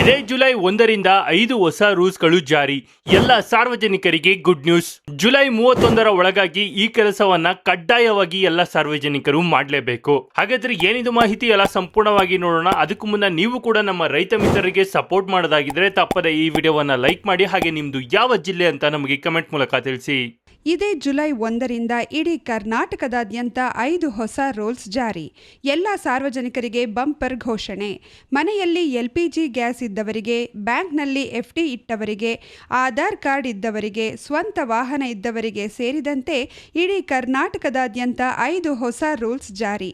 ಇದೇ ಜುಲೈ 1ರಿಂದ 5 ಹೊಸ ರೂಲ್ಸ್ಗಳು ಜಾರಿ. ಎಲ್ಲ ಸಾರ್ವಜನಿಕರಿಗೆ ಗುಡ್ ನ್ಯೂಸ್. ಜುಲೈ 31ರ ಒಳಗಾಗಿ ಈ ಕೆಲಸವನ್ನ ಕಡ್ಡಾಯವಾಗಿ ಎಲ್ಲ ಸಾರ್ವಜನಿಕರು ಮಾಡಲೇಬೇಕು. ಹಾಗಾದ್ರೆ ಏನಿದು ಮಾಹಿತಿ ಎಲ್ಲ ಸಂಪೂರ್ಣವಾಗಿ ನೋಡೋಣ. ಅದಕ್ಕೂ ಮುನ್ನ ನೀವು ಕೂಡ ನಮ್ಮ ರೈತ ಮಿತ್ರರಿಗೆ ಸಪೋರ್ಟ್ ಮಾಡೋದಾಗಿದ್ರೆ ತಪ್ಪದೆ ಈ ವಿಡಿಯೋವನ್ನ ಲೈಕ್ ಮಾಡಿ, ಹಾಗೆ ನಿಮ್ದು ಯಾವ ಜಿಲ್ಲೆ ಅಂತ ನಮಗೆ ಕಮೆಂಟ್ ಮೂಲಕ ತಿಳಿಸಿ. ಇದೇ ಜುಲೈ 1ರಿಂದ ಇಡೀ ಕರ್ನಾಟಕದಾದ್ಯಂತ 5 ಹೊಸ ರೂಲ್ಸ್ ಜಾರಿ. ಎಲ್ಲ ಸಾರ್ವಜನಿಕರಿಗೆ ಬಂಪರ್ ಘೋಷಣೆ. ಮನೆಯಲ್ಲಿ LPG ಗ್ಯಾಸ್ ಇದ್ದವರಿಗೆ, ಬ್ಯಾಂಕ್ನಲ್ಲಿ FD ಇಟ್ಟವರಿಗೆ, ಆಧಾರ್ ಕಾರ್ಡ್ ಇದ್ದವರಿಗೆ, ಸ್ವಂತ ವಾಹನ ಇದ್ದವರಿಗೆ ಸೇರಿದಂತೆ ಇಡೀ ಕರ್ನಾಟಕದಾದ್ಯಂತ 5 ಹೊಸ ರೂಲ್ಸ್ ಜಾರಿ.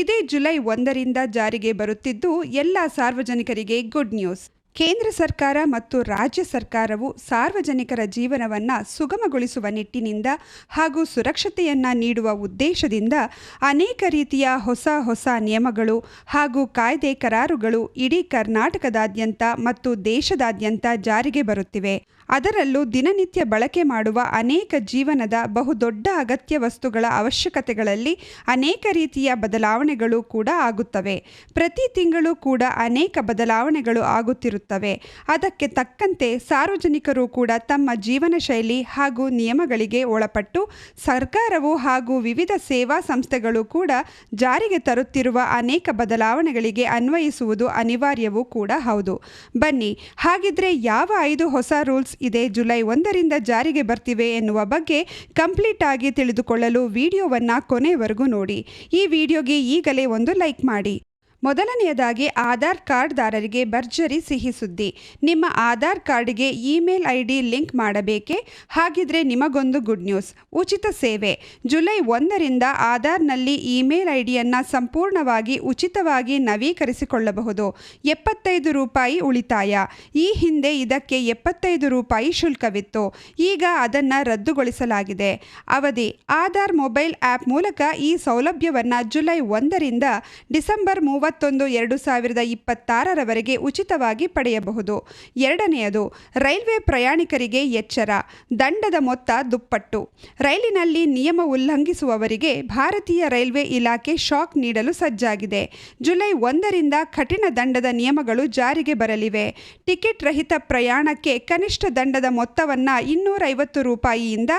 ಇದೇ ಜುಲೈ 1ರಿಂದ ಜಾರಿಗೆ ಬರುತ್ತಿದ್ದು ಎಲ್ಲ ಸಾರ್ವಜನಿಕರಿಗೆ ಗುಡ್ ನ್ಯೂಸ್. ಕೇಂದ್ರ ಸರ್ಕಾರ ಮತ್ತು ರಾಜ್ಯ ಸರ್ಕಾರವು ಸಾರ್ವಜನಿಕರ ಜೀವನವನ್ನು ಸುಗಮಗೊಳಿಸುವ ನಿಟ್ಟಿನಿಂದ ಹಾಗೂ ಸುರಕ್ಷತೆಯನ್ನು ನೀಡುವ ಉದ್ದೇಶದಿಂದ ಅನೇಕ ರೀತಿಯ ಹೊಸ ನಿಯಮಗಳು ಹಾಗೂ ಕಾಯ್ದೆ ಕರಾರುಗಳು ಇಡೀ ಕರ್ನಾಟಕದಾದ್ಯಂತ ಮತ್ತು ದೇಶದಾದ್ಯಂತ ಜಾರಿಗೆ ಬರುತ್ತಿವೆ. ಅದರಲ್ಲೂ ದಿನನಿತ್ಯ ಬಳಕೆ ಮಾಡುವ ಅನೇಕ ಜೀವನದ ಬಹುದೊಡ್ಡ ಅಗತ್ಯ ವಸ್ತುಗಳ ಅವಶ್ಯಕತೆಗಳಲ್ಲಿ ಅನೇಕ ರೀತಿಯ ಬದಲಾವಣೆಗಳು ಕೂಡ ಆಗುತ್ತವೆ. ಪ್ರತಿ ತಿಂಗಳು ಕೂಡ ಅನೇಕ ಬದಲಾವಣೆಗಳು ಆಗುತ್ತಿರುತ್ತವೆ. ಅದಕ್ಕೆ ತಕ್ಕಂತೆ ಸಾರ್ವಜನಿಕರು ಕೂಡ ತಮ್ಮ ಜೀವನ ಶೈಲಿ ಹಾಗೂ ನಿಯಮಗಳಿಗೆ ಒಳಪಟ್ಟು ಸರ್ಕಾರವು ಹಾಗೂ ವಿವಿಧ ಸೇವಾ ಸಂಸ್ಥೆಗಳು ಕೂಡ ಜಾರಿಗೆ ತರುತ್ತಿರುವ ಅನೇಕ ಬದಲಾವಣೆಗಳಿಗೆ ಅನ್ವಯಿಸುವುದು ಅನಿವಾರ್ಯವೂ ಕೂಡ ಹೌದು. ಬನ್ನಿ, ಹಾಗಿದ್ರೆ ಯಾವ 5 ಹೊಸ ರೂಲ್ಸ್ ಇದೇ ಜುಲೈ 1ರಿಂದ ಜಾರಿಗೆ ಬರ್ತಿವೆ ಎನ್ನುವ ಬಗ್ಗೆ ಕಂಪ್ಲೀಟ್ ಆಗಿ ತಿಳಿದುಕೊಳ್ಳಲು ವಿಡಿಯೋವನ್ನು ಕೊನೆವರೆಗೂ ನೋಡಿ. ಈ ವಿಡಿಯೋಗೆ ಈಗಲೇ ಒಂದು ಲೈಕ್ ಮಾಡಿ. ಮೊದಲನೆಯದಾಗಿ ಆಧಾರ್ ಕಾರ್ಡ್ದಾರರಿಗೆ ಭರ್ಜರಿ ಸಿಹಿ ಸುದ್ದಿ. ನಿಮ್ಮ ಆಧಾರ್ ಕಾರ್ಡ್ಗೆ ಇಮೇಲ್ ID ಲಿಂಕ್ ಮಾಡಬೇಕೇ? ಹಾಗಿದ್ರೆ ನಿಮಗೊಂದು ಗುಡ್ ನ್ಯೂಸ್. ಉಚಿತ ಸೇವೆ. ಜುಲೈ 1ರಿಂದ ಆಧಾರ್ನಲ್ಲಿ ಇಮೇಲ್ IDಯನ್ನು ಸಂಪೂರ್ಣವಾಗಿ ಉಚಿತವಾಗಿ ನವೀಕರಿಸಿಕೊಳ್ಳಬಹುದು. 75 ರೂಪಾಯಿ ಉಳಿತಾಯ. ಈ ಹಿಂದೆ ಇದಕ್ಕೆ 75 ರೂಪಾಯಿ ಶುಲ್ಕವಿತ್ತು. ಈಗ ಅದನ್ನು ರದ್ದುಗೊಳಿಸಲಾಗಿದೆ. ಅವಧಿ. ಆಧಾರ್ ಮೊಬೈಲ್ ಆ್ಯಪ್ ಮೂಲಕ ಈ ಸೌಲಭ್ಯವನ್ನು ಜುಲೈ 1ರಿಂದ ಡಿಸೆಂಬರ್ 31, 2026ರವರೆಗೆ ಉಚಿತವಾಗಿ ಪಡೆಯಬಹುದು. ಎರಡನೆಯದು, ರೈಲ್ವೆ ಪ್ರಯಾಣಿಕರಿಗೆ ಎಚ್ಚರ. ದಂಡದ ಮೊತ್ತ ದುಪ್ಪಟ್ಟು. ರೈಲಿನಲ್ಲಿ ನಿಯಮ ಉಲ್ಲಂಘಿಸುವವರಿಗೆ ಭಾರತೀಯ ರೈಲ್ವೆ ಇಲಾಖೆ ಶಾಕ್ ನೀಡಲು ಸಜ್ಜಾಗಿದೆ. ಜುಲೈ 1ರಿಂದ ಕಠಿಣ ದಂಡದ ನಿಯಮಗಳು ಜಾರಿಗೆ ಬರಲಿವೆ. ಟಿಕೆಟ್ ರಹಿತ ಪ್ರಯಾಣಕ್ಕೆ ಕನಿಷ್ಠ ದಂಡದ ಮೊತ್ತವನ್ನು 250 ರೂಪಾಯಿಯಿಂದ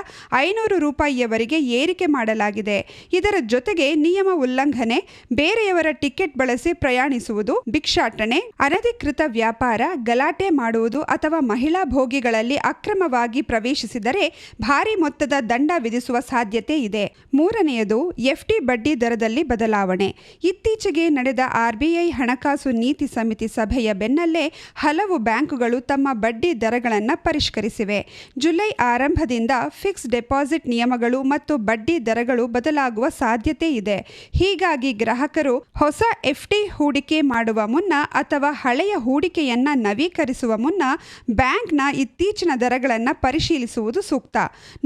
500 ರೂಪಾಯಿಯವರೆಗೆ ಏರಿಕೆ ಮಾಡಲಾಗಿದೆ. ಇದರ ಜೊತೆಗೆ ನಿಯಮ ಉಲ್ಲಂಘನೆ, ಬೇರೆಯವರ ಟಿಕೆಟ್ ಬಳಸಿ ಪ್ರಯಾಣಿಸುವುದು, ಭಿಕ್ಷಾಟನೆ, ಅನಧಿಕೃತ ವ್ಯಾಪಾರ, ಗಲಾಟೆ ಮಾಡುವುದು ಅಥವಾ ಮಹಿಳಾ ಭೋಗಿಗಳಲ್ಲಿ ಅಕ್ರಮವಾಗಿ ಪ್ರವೇಶಿಸಿದರೆ ಭಾರಿ ಮೊತ್ತದ ದಂಡ ವಿಧಿಸುವ ಸಾಧ್ಯತೆ ಇದೆ. ಮೂರನೆಯದು, FD ಬಡ್ಡಿ ದರದಲ್ಲಿ ಬದಲಾವಣೆ. ಇತ್ತೀಚೆಗೆ ನಡೆದ RBI ಹಣಕಾಸು ನೀತಿ ಸಮಿತಿ ಸಭೆಯ ಬೆನ್ನಲ್ಲೇ ಹಲವು ಬ್ಯಾಂಕುಗಳು ತಮ್ಮ ಬಡ್ಡಿ ದರಗಳನ್ನು ಪರಿಷ್ಕರಿಸಿವೆ. ಜುಲೈ ಆರಂಭದಿಂದ ಫಿಕ್ಸ್ ಡೆಪಾಸಿಟ್ ನಿಯಮಗಳು ಮತ್ತು ಬಡ್ಡಿ ದರಗಳು ಬದಲಾಗುವ ಸಾಧ್ಯತೆ ಇದೆ. ಹೀಗಾಗಿ ಗ್ರಾಹಕರು ಹೊಸ FD ಹೂಡಿಕೆ ಮಾಡುವ ಮುನ್ನ ಅಥವಾ ಹಳೆಯ ಹೂಡಿಕೆಯನ್ನು ನವೀಕರಿಸುವ ಮುನ್ನ ಬ್ಯಾಂಕ್ನ ಇತ್ತೀಚಿನ ದರಗಳನ್ನು ಪರಿಶೀಲಿಸುವುದು ಸೂಕ್ತ.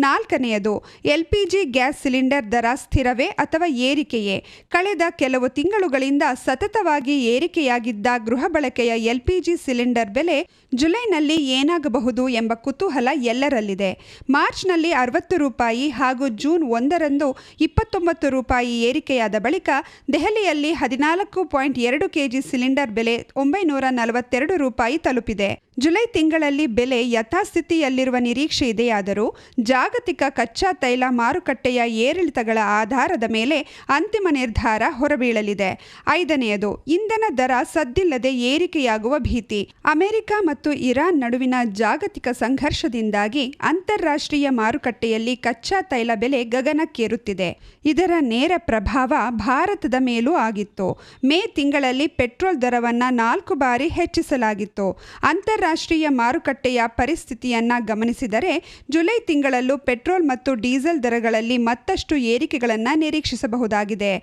ನಾಲ್ಕನೆಯದು, LPG ಗ್ಯಾಸ್ ಸಿಲಿಂಡರ್ ದರ ಸ್ಥಿರವೇ ಅಥವಾ ಏರಿಕೆಯೇ? ಕಳೆದ ಕೆಲವು ತಿಂಗಳುಗಳಿಂದ ಸತತವಾಗಿ ಏರಿಕೆಯಾಗಿದ್ದ ಗೃಹ ಬಳಕೆಯ LPG ಸಿಲಿಂಡರ್ ಬೆಲೆ ಜುಲೈನಲ್ಲಿ ಏನಾಗಬಹುದು ಎಂಬ ಕುತೂಹಲ ಎಲ್ಲರಲ್ಲಿದೆ. ಮಾರ್ಚ್ನಲ್ಲಿ 60 ರೂಪಾಯಿ ಹಾಗೂ ಜೂನ್ 1ರಂದು 29 ರೂಪಾಯಿ ಏರಿಕೆಯಾದ ಬಳಿಕ ದೆಹಲಿಯಲ್ಲಿ 14.2 kg ಸಿಲಿಂಡರ್ ಬೆಲೆ 942 ರೂಪಾಯಿ ತಲುಪಿದೆ. ಜುಲೈ ತಿಂಗಳಲ್ಲಿ ಬೆಲೆ ಯಥಾಸ್ಥಿತಿಯಲ್ಲಿರುವ ನಿರೀಕ್ಷೆ ಇದೆಯಾದರೂ ಜಾಗತಿಕ ಕಚ್ಚಾ ತೈಲ ಮಾರುಕಟ್ಟೆಯ ಏರಿಳಿತಗಳ ಆಧಾರದ ಮೇಲೆ ಅಂತಿಮ ನಿರ್ಧಾರ ಹೊರಬೀಳಲಿದೆ. ಐದನೆಯದು, ಇಂಧನ ದರ ಸದ್ದಿಲ್ಲದೆ ಏರಿಕೆಯಾಗುವ ಭೀತಿ. ಅಮೆರಿಕ ಮತ್ತು ಇರಾನ್ ನಡುವಿನ ಜಾಗತಿಕ ಸಂಘರ್ಷದಿಂದಾಗಿ ಅಂತಾರಾಷ್ಟ್ರೀಯ ಮಾರುಕಟ್ಟೆಯಲ್ಲಿ ಕಚ್ಚಾ ತೈಲ ಬೆಲೆ ಗಗನಕ್ಕೇರುತ್ತಿದೆ. ಇದರ ನೇರ ಪ್ರಭಾವ ಭಾರತದ ಮೇಲೂ ಆಗಿತ್ತು. ಮೇ ತಿಂಗಳಲ್ಲಿ ಪೆಟ್ರೋಲ್ ದರವನ್ನು 4 ಬಾರಿ ಹೆಚ್ಚಿಸಲಾಗಿತ್ತು. ಅಂತಾರಾಷ್ಟ್ರೀಯ ಮಾರುಕಟ್ಟೆಯ ಪರಿಸ್ಥಿತಿಯನ್ನು ಗಮನಿಸಿದರೆ ಜುಲೈ ತಿಂಗಳಲ್ಲೂ ಪೆಟ್ರೋಲ್ ಮತ್ತು ಡೀಸೆಲ್ ದರಗಳಲ್ಲಿ ಮತ್ತಷ್ಟು ಏರಿಕೆಗಳನ್ನು ನಿರೀಕ್ಷಿಸಬಹುದಾಗಿದೆ.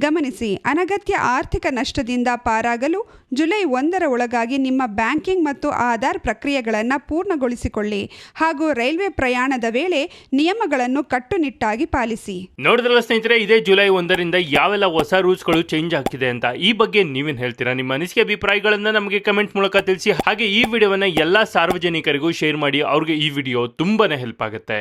ಗಮನಿಸಿ, ಅನಗತ್ಯ ಆರ್ಥಿಕ ನಷ್ಟದಿಂದ ಪಾರಾಗಲು ಜುಲೈ 1ರ ಒಳಗಾಗಿ ನಿಮ್ಮ ಬ್ಯಾಂಕಿಂಗ್ ಮತ್ತು ಆಧಾರ್ ಪ್ರಕ್ರಿಯೆಗಳನ್ನು ಪೂರ್ಣಗೊಳಿಸಿಕೊಳ್ಳಿ ಹಾಗೂ ರೈಲ್ವೆ ಪ್ರಯಾಣದ ವೇಳೆ ನಿಯಮಗಳನ್ನು ಕಟ್ಟುನಿಟ್ಟಾಗಿ ಪಾಲಿಸಿ. ನೋಡಿದ್ರಲ್ಲ ಸ್ನೇಹಿತರೆ, ಇದೇ ಜುಲೈ 1ರಿಂದ ಯಾವೆಲ್ಲ ಹೊಸ ರೂಲ್ಸ್ಗಳು ಚೇಂಜ್ ಆಗ್ತಿದೆ ಅಂತ. ಈ ಬಗ್ಗೆ ನೀವೇನು ಹೇಳ್ತೀರಾ? ನಿಮ್ಮ ಅನಿಸಿಕೆ ಅಭಿಪ್ರಾಯಗಳನ್ನು ನಮಗೆ ಕಮೆಂಟ್ ಮೂಲಕ ತಿಳಿಸಿ. ಹಾಗೆ ಈ ವಿಡಿಯೋವನ್ನ ಎಲ್ಲ ಸಾರ್ವಜನಿಕರಿಗೂ ಶೇರ್ ಮಾಡಿ. ಅವ್ರಿಗೆ ಈ ವಿಡಿಯೋ ತುಂಬಾನೇ ಹೆಲ್ಪ್ ಆಗುತ್ತೆ.